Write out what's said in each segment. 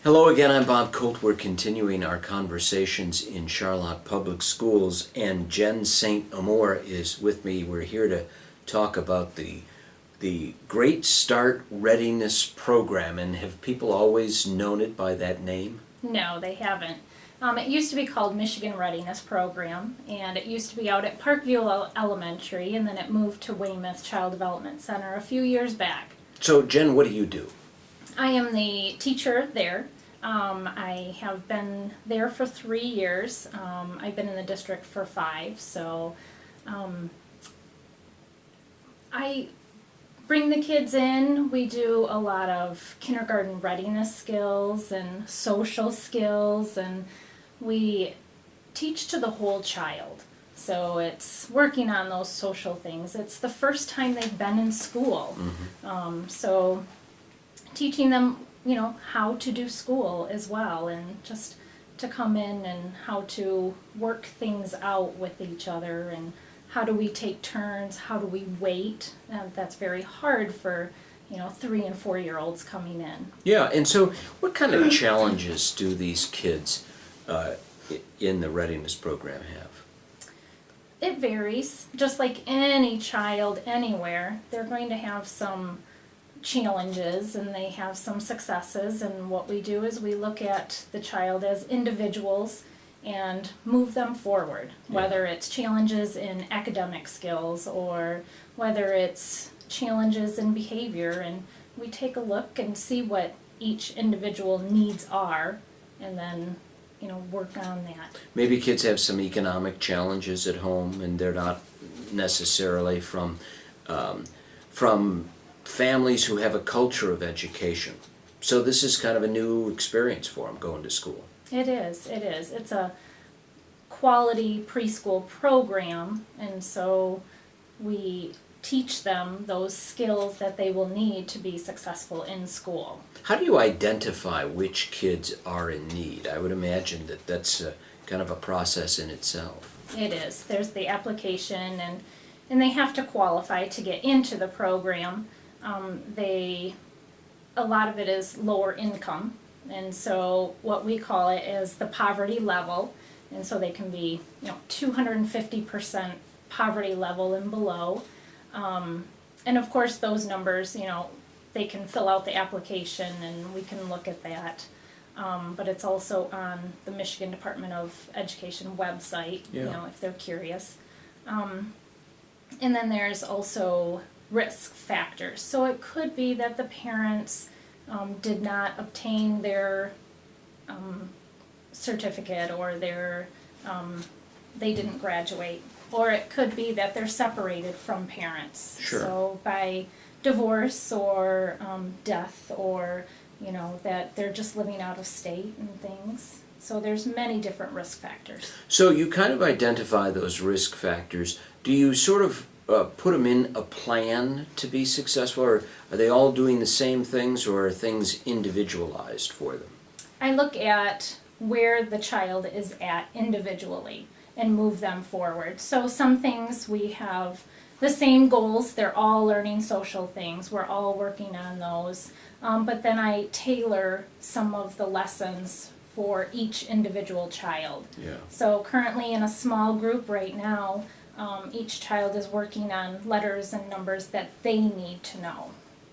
Hello again, I'm Bob Colt. We're continuing our conversations in Charlotte Public Schools, and Jen St. Amour is with me. We're here to talk about the Great Start Readiness Program. And have people always known it by that name? No, they haven't. It used to be called Michigan Readiness Program, and it used to be out at Parkview Elementary, and then it moved to Weymouth Child Development Center a few years back. So, Jen, what do you do? I am the teacher there. I have been there for 3 years. I've been in the district for 5, so I bring the kids in. We do a lot of kindergarten readiness skills and social skills, and we teach to the whole child. So it's working on those social things. It's the first time they've been in school. So teaching them, how to do school as well, and just to come in and how to work things out with each other, and how do we take turns, how do we wait. That's very hard for 3 and 4 year olds coming in. Yeah, and so what kind of challenges do these kids in the readiness program have? It varies. Just like any child anywhere, they're going to have some challenges and they have some successes, and what we do is we look at the child as individuals and move them forward, whether it's challenges in academic skills or whether it's challenges in behavior, and we take a look and see what each individual needs are, and then work on that. Maybe kids have some economic challenges at home, and they're not necessarily from families who have a culture of education. So this is kind of a new experience for them, going to school. It is. It's a quality preschool program, and so we teach them those skills that they will need to be successful in school. How do you identify which kids are in need? I would imagine that that's kind of a process in itself. It is. There's the application, and they have to qualify to get into the program. A lot of it is lower income, and so what we call it is the poverty level, and so they can be 250% poverty level and below, and of course those numbers, they can fill out the application and we can look at that, but it's also on the Michigan Department of Education website, if they're curious, and then there's also risk factors. So it could be that the parents did not obtain their certificate, or they didn't graduate, or it could be that they're separated from parents. Sure. So by divorce or death, or that they're just living out of state and things. So there's many different risk factors. So you kind of identify those risk factors. Do you sort of put them in a plan to be successful, or are they all doing the same things, or are things individualized for them? I look at where the child is at individually and move them forward. So some things we have the same goals, they're all learning social things, we're all working on those, but then I tailor some of the lessons for each individual child. Yeah. So currently in a small group right now, each child is working on letters and numbers that they need to know.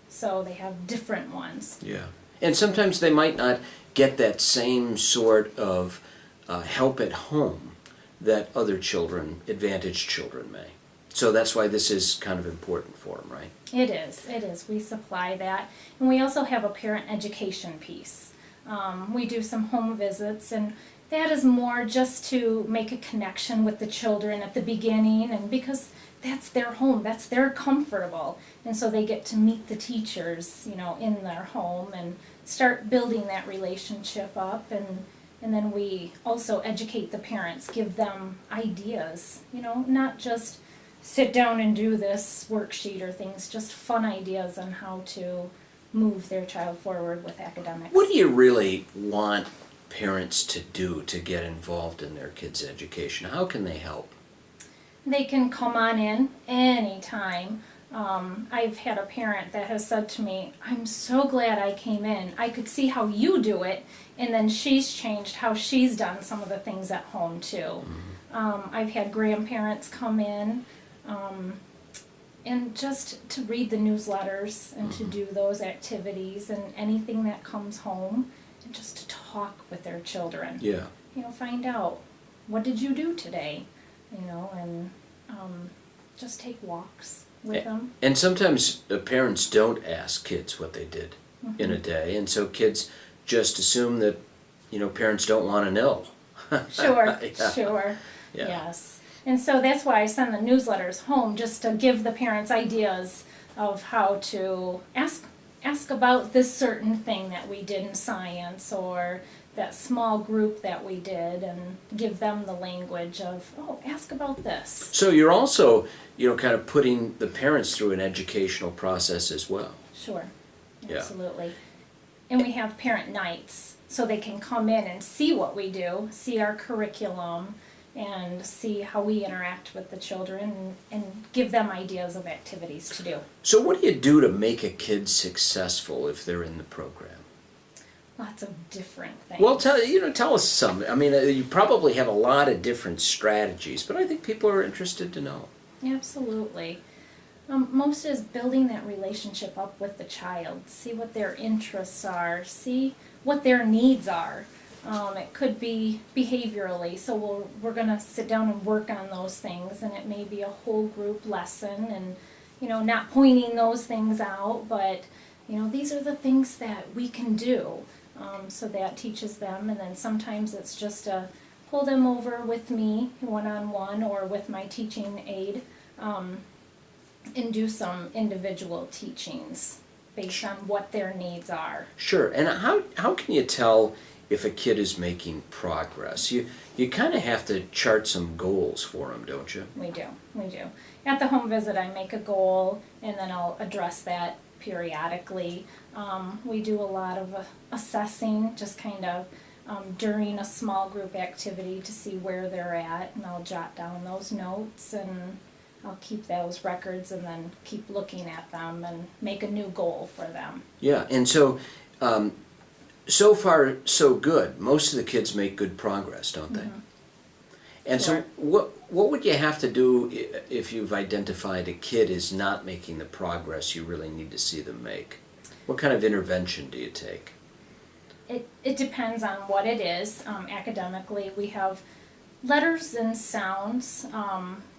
So they have different ones. Yeah. And sometimes they might not get that same sort of help at home that other children, advantaged children, may. So that's why this is kind of important for them, right? It is. We supply that. And we also have a parent education piece. We do some home visits, and that is more just to make a connection with the children at the beginning, and because that's their home, that's their comfortable, and so they get to meet the teachers, in their home, and start building that relationship up, and then we also educate the parents, give them ideas, not just sit down and do this worksheet or things, just fun ideas on how to move their child forward with academics. What do you really want parents to do to get involved in their kids' education? How can they help? They can come on in anytime. I've had a parent that has said to me, I'm so glad I came in. I could see how you do it, and then she's changed how she's done some of the things at home too. I've had grandparents come in, and just to read the newsletters and to do those activities and anything that comes home, and just to talk with their children. Yeah. Find out, what did you do today? And just take walks with them. And sometimes parents don't ask kids what they did in a day, and so kids just assume that, parents don't want to know. Sure, Yeah. sure, Yeah. yes. And so that's why I send the newsletters home, just to give the parents ideas of how to ask about this certain thing that we did in science, or that small group that we did, and give them the language of, ask about this. So you're also, kind of putting the parents through an educational process as well. Sure, Yeah. absolutely. And we have parent nights, so they can come in and see what we do, see our curriculum, and see how we interact with the children, and give them ideas of activities to do. So what do you do to make a kid successful if they're in the program? Lots of different things. Well, tell us some. I mean, you probably have a lot of different strategies, but I think people are interested to know. Absolutely. Most is building that relationship up with the child. See what their interests are. See what their needs are. It could be behaviorally, so we're going to sit down and work on those things, and it may be a whole group lesson, and not pointing those things out, but these are the things that we can do. So that teaches them, and then sometimes it's just a pull them over with me one-on-one or with my teaching aide, and do some individual teachings based on what their needs are. Sure. And how can you tell if a kid is making progress? You kind of have to chart some goals for them, don't you? We do. At the home visit, I make a goal, and then I'll address that periodically. We do a lot of assessing, just kind of during a small group activity, to see where they're at, and I'll jot down those notes, and I'll keep those records, and then keep looking at them and make a new goal for them. Yeah, and so so far so good. Most of the kids make good progress, don't they? And Sure. so what would you have to do if you've identified a kid is not making the progress you really need to see them make? What kind of intervention do you take? It depends on what it is. Academically, we have letters and sounds.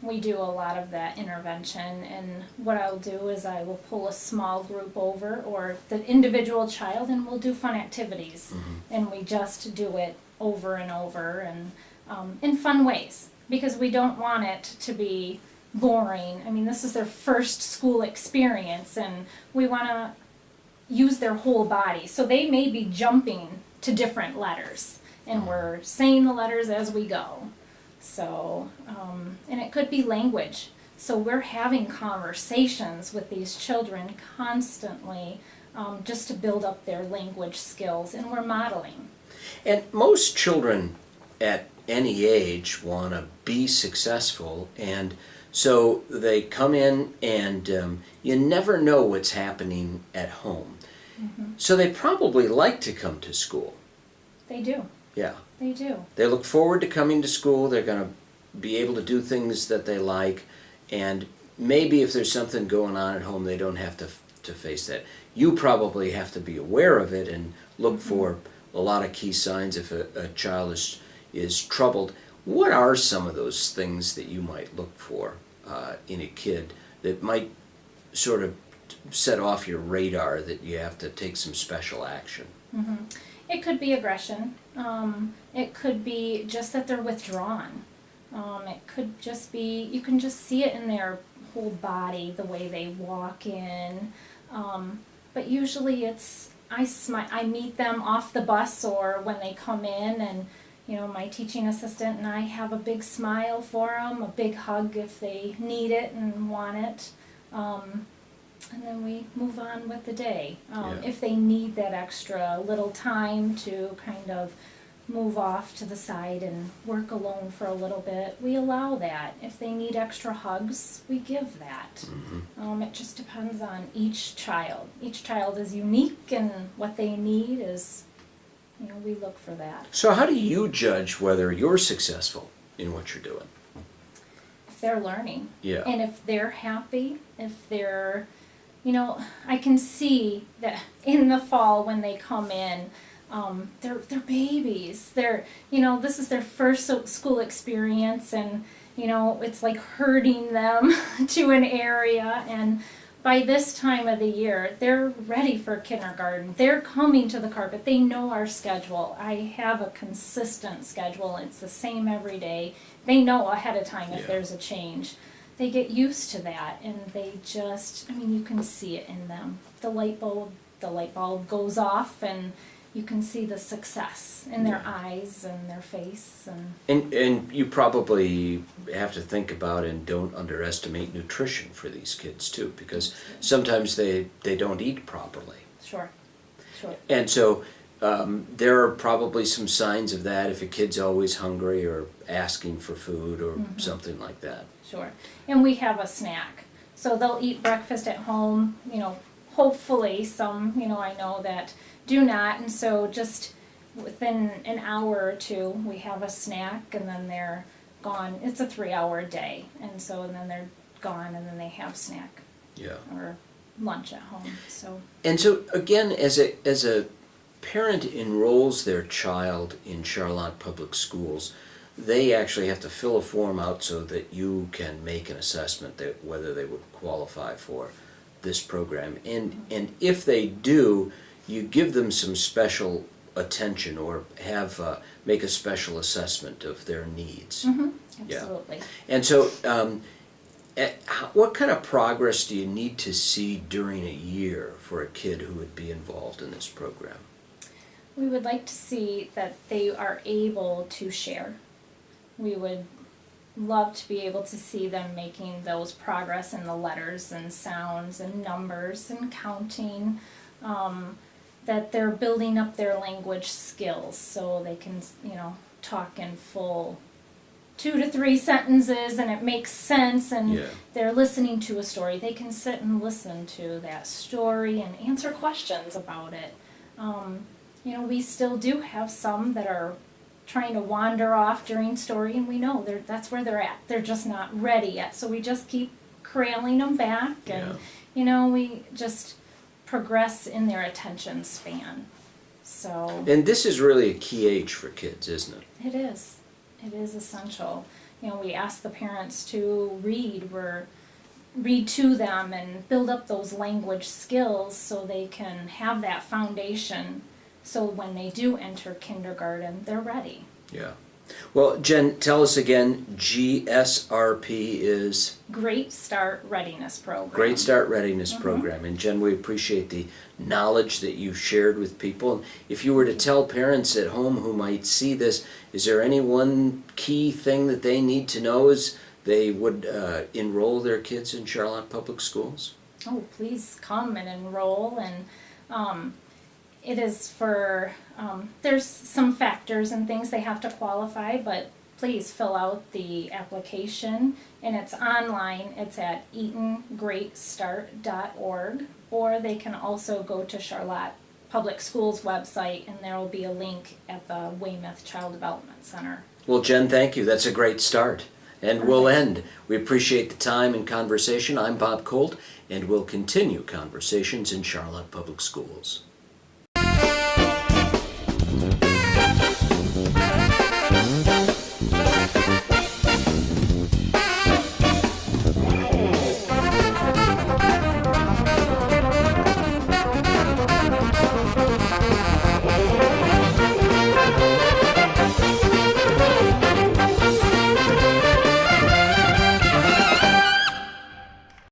We do a lot of that intervention, and what I'll do is I will pull a small group over, or the individual child, and we'll do fun activities. And we just do it over and over, and in fun ways, because we don't want it to be boring. I mean, this is their first school experience, and we want to use their whole body. So they may be jumping to different letters, and we're saying the letters as we go. So, and it could be language. So we're having conversations with these children constantly, just to build up their language skills, and we're modeling. And most children at any age want to be successful, and so they come in, and you never know what's happening at home. So they probably like to come to school. They do. Yeah. They do. They look forward to coming to school. They're going to be able to do things that they like, and maybe if there's something going on at home, they don't have to face that. You probably have to be aware of it and look for a lot of key signs if a child is troubled. What are some of those things that you might look for in a kid that might sort of set off your radar that you have to take some special action? It could be aggression. It could be just that they're withdrawn. It could just be, you can just see it in their whole body, the way they walk in. But usually it's, I meet them off the bus or when they come in, and my teaching assistant and I have a big smile for them, a big hug if they need it and want it. And then we move on with the day. If they need that extra little time to kind of move off to the side and work alone for a little bit, we allow that. If they need extra hugs, we give that. It just depends on each child. Each child is unique, and what they need is, we look for that. So how do you judge whether you're successful in what you're doing? If they're learning. Yeah. And if they're happy, if they're, I can see that in the fall when they come in, they're babies. This is their first school experience, and it's like herding them to an area. And by this time of the year, they're ready for kindergarten. They're coming to the carpet. They know our schedule. I have a consistent schedule. It's the same every day. They know ahead of time if there's a change. They get used to that, and they just, you can see it in them. The light bulb goes off, and you can see the success in their eyes and their face. And you probably have to think about and don't underestimate nutrition for these kids too, because sometimes they don't eat properly. Sure. And so there are probably some signs of that if a kid's always hungry or asking for food or something like that. Sure. And we have a snack. So they'll eat breakfast at home, hopefully some, I know that do not. And so just within an hour or two, we have a snack, and then they're gone. It's a 3-hour day. And then they're gone, and then they have snack. Yeah. Or lunch at home. And so again, as a parent enrolls their child in Charlotte Public Schools, they actually have to fill a form out so that you can make an assessment that whether they would qualify for this program. And if they do, you give them some special attention or have make a special assessment of their needs. Absolutely. Yeah. And so what kind of progress do you need to see during a year for a kid who would be involved in this program? We would like to see that they are able to share. We would love to be able to see them making those progress in the letters and sounds and numbers and counting, that they're building up their language skills so they can, talk in full 2 to 3 sentences and it makes sense, and they're listening to a story. They can sit and listen to that story and answer questions about it. We still do have some that are trying to wander off during story, and we know that's where they're at. They're just not ready yet, so we just keep crailing them back, and we just progress in their attention span. So. And this is really a key age for kids, isn't it? It is. It is essential. We ask the parents to read to them and build up those language skills so they can have that foundation. So when they do enter kindergarten, they're ready. Yeah. Well, Jen, tell us again, GSRP is? Great Start Readiness Program. Great Start Readiness Program. And Jen, we appreciate the knowledge that you've shared with people. If you were to tell parents at home who might see this, is there any one key thing that they need to know as they would enroll their kids in Charlotte Public Schools? Oh, please come and enroll. And it is for, there's some factors and things they have to qualify, but please fill out the application, and it's online. It's at EatonGreatStart.org, or they can also go to Charlotte Public Schools website, and there will be a link at the Weymouth Child Development Center. Well, Jen, thank you. That's a great start. And we'll end. We appreciate the time and conversation. I'm Bob Colt, and we'll continue conversations in Charlotte Public Schools.